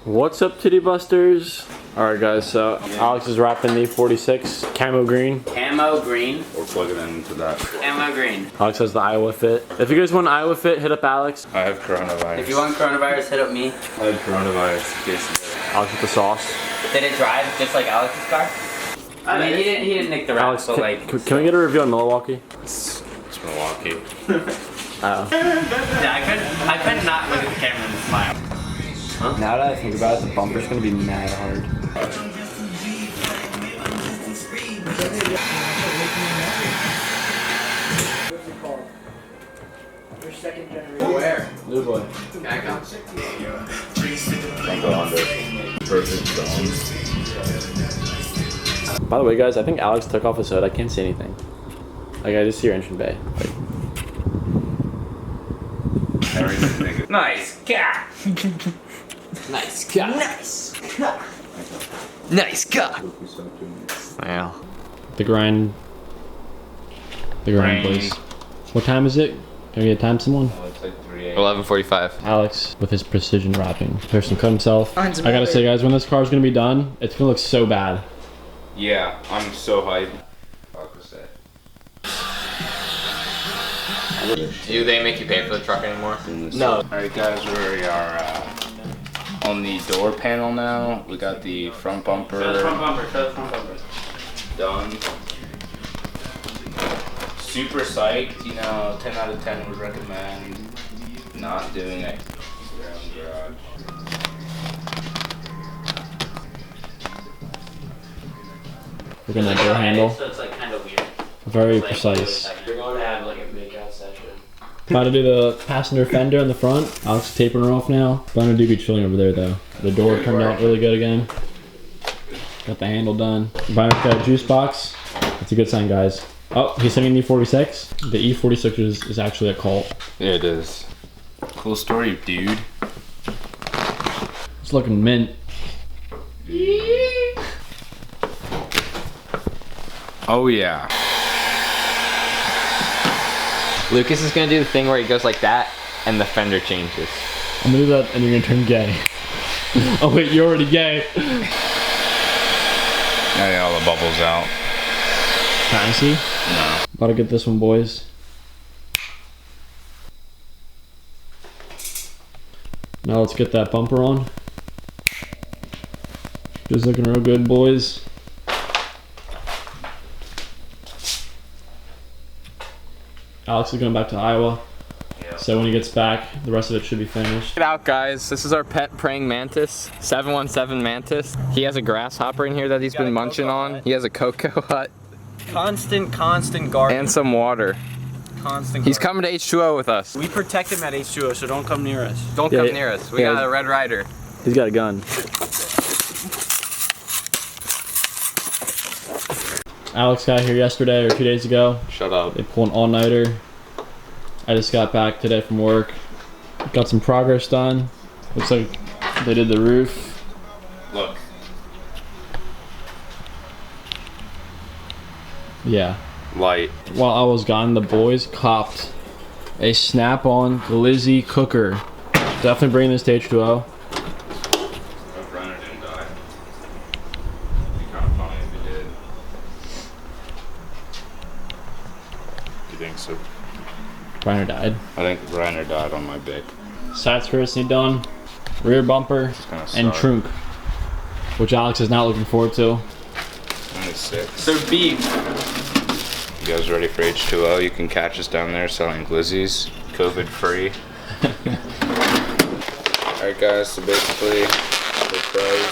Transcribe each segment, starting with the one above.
What's up, Titty Busters? Alright guys, so Alex is wrapping the E46 camo green. Camo green. We're plugging into that. Camo green. Alex has the Iowa fit. If you guys want Iowa fit, hit up Alex. I have coronavirus. If you want coronavirus, hit up me. I had coronavirus in case of it. Alex with the sauce. Did it drive just like Alex's car? I mean, he didn't nick the wrap, Alex, so like... can we get a review on Milwaukee? It's Milwaukee. Oh. Yeah, I could not look at the camera and smile. Huh? Now that I think about it, the bumper's gonna be mad hard. Where? New boy. Back up. Don't go under. Perfect zone. By the way, guys, I think Alex took off his hood. I can't see anything. Like, I just see your engine bay. Like, Nice car. Nice car. Nice car. Nice car. wow. The grind, please. What time is it? Can we get a time, someone? Oh, it's like 3 a.m. 11:45. Alex with his precision wrapping. Person cut himself. I gotta say, guys, when this car's gonna be done, it's gonna look so bad. Yeah, I'm so hyped. Do they make you pay for the truck anymore? No. Alright guys, we are on the door panel now. We got the front bumper. Show the front bumper. Done. Super psyched, you know, 10 out of 10 would recommend not doing it around garage. We're gonna door handle. So it's like kind of weird. Very precise. You're going to have like a makeout session. About to do the passenger fender in the front. Alex is taping her off now. Bunner do be chilling over there though. The door turned out really good again. Got the handle done. Bunner's got a juice box. That's a good sign, guys. Oh, he's singing E46. The E46 is actually a cult. Yeah, it is. Cool story, dude. It's looking mint. Oh yeah. Lucas is gonna do the thing where he goes like that, and the fender changes. I'm gonna do that and you're gonna turn gay. Oh wait, you're already gay. Now get all the bubbles out. Can I see? No. About to get this one, boys. Now let's get that bumper on. Just looking real good, boys. Alex is going back to Iowa. Yep. So when he gets back, the rest of it should be finished. Check it out, guys. This is our pet praying mantis, 717 mantis. He has a grasshopper in here that he's been munching on. He has a cocoa hut. Constant garden. And some water. Constant He's garden. coming to H2O with us. We protect him at H2O, so don't come near us. Don't come near us. We got a Red Ryder. He's got a gun. Alex got here yesterday or 2 days ago. Shut up. They pulled an all-nighter. I just got back today from work. Got some progress done. Looks like they did the roof. Look. Yeah. Light. While I was gone, the boys copped a snap-on glizzy cooker. Definitely bring this to H2O. If Brenner didn't die. It'd be kind of funny if he did. Do you think so? Reiner died. I think Brenner died on my big. Side skirts need done. Rear bumper and trunk, which Alex is not looking forward to. 26. So beef. You guys ready for H2O? You can catch us down there selling glizzies, COVID free. Alright guys, so basically we're pros,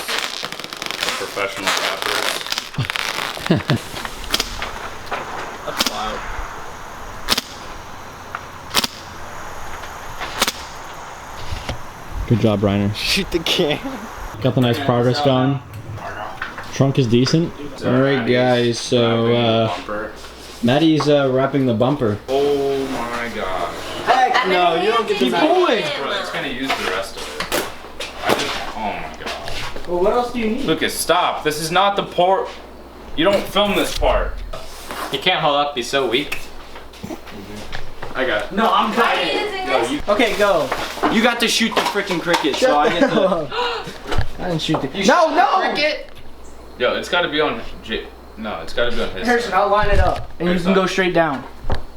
we're professional rappers. That's wild. Good job, Reiner. Shoot the can. Got the nice progress going. Trunk is decent. Alright guys, so Maddie's wrapping the bumper. Oh my gosh. Heck no, you don't get to pulling. Bro, it's gonna use the rest of it. Oh my god. Well, what else do you need? Lucas, stop. This is not the part. You don't film this part. He can't hold up, he's so weak. I got it. No, I'm trying it. No, Okay, go. You got to shoot the freaking cricket, so I get to. I didn't shoot the. No! Yo, it's gotta be on No, it's gotta be on his. Harrison, I'll line it up, and you can go straight down.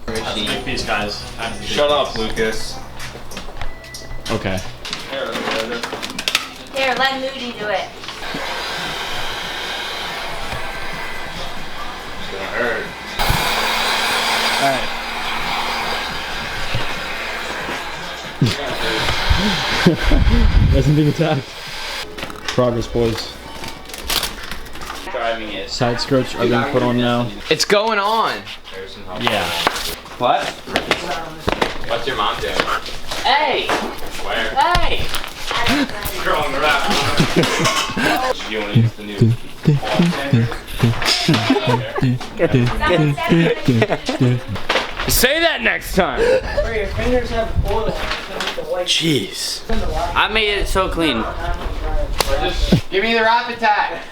Make these guys. Shut up, Lucas. Okay. Here, let Moody do it. It's gonna hurt. Alright. Wasn't being attacked. Progress, boys. Driving it. Side skirts are being put on now. It's going on. Yeah. What? What's your mom doing? Hey! Where? Hey! Growing around. You wanna use the new Say that next time. Where your fingers have oil. Jeez. I made it so clean. Give me the rapid attack.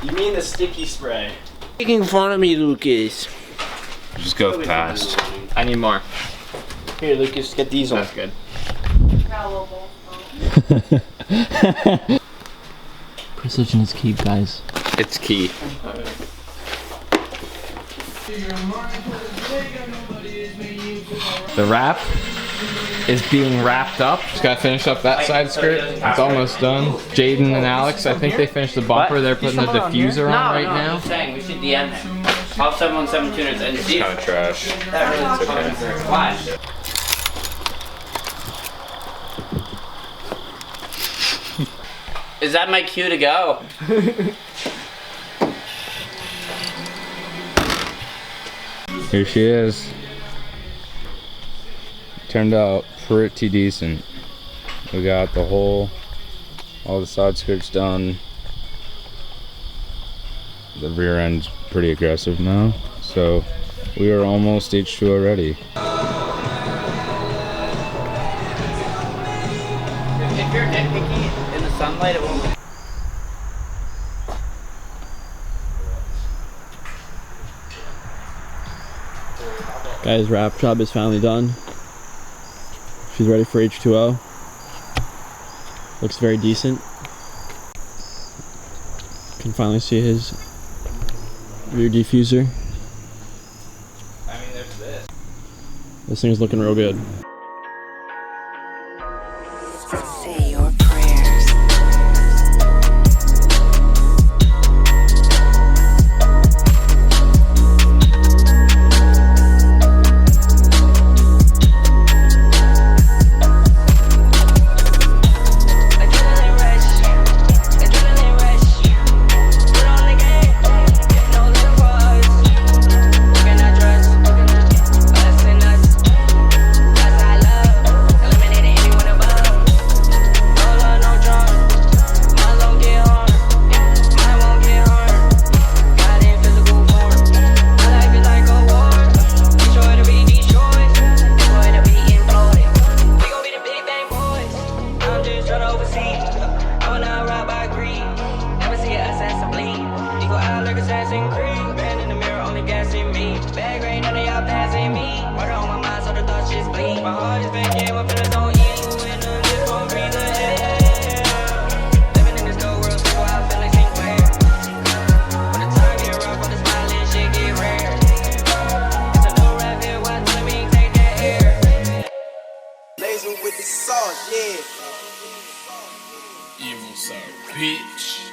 You mean the sticky spray? Making fun of me, Lucas. Just go fast. I need more. Here, Lucas, get these on. That's good. Precision is key, guys. It's key. The wrap is being wrapped up. Just gotta finish up that side skirt. It's almost done. Jaden and Alex, I think they finished the bumper. They're putting the diffuser on right now. I'm saying we should DM them. Pop 717 tuners and see Kind of trash. that really It's okay. Why? Is that my cue to go? Here she is. Turned out pretty decent. We got all the side skirts done. The rear end's pretty aggressive now, so we are almost H2O ready. If you're nitpicky in the sunlight, it won't. Guys, wrap job is finally done. She's ready for H2O. Looks very decent. Can finally see his rear diffuser. I mean, there's this. This thing's looking real good. Say your prayers. With the sauce, yeah. Evil son, bitch.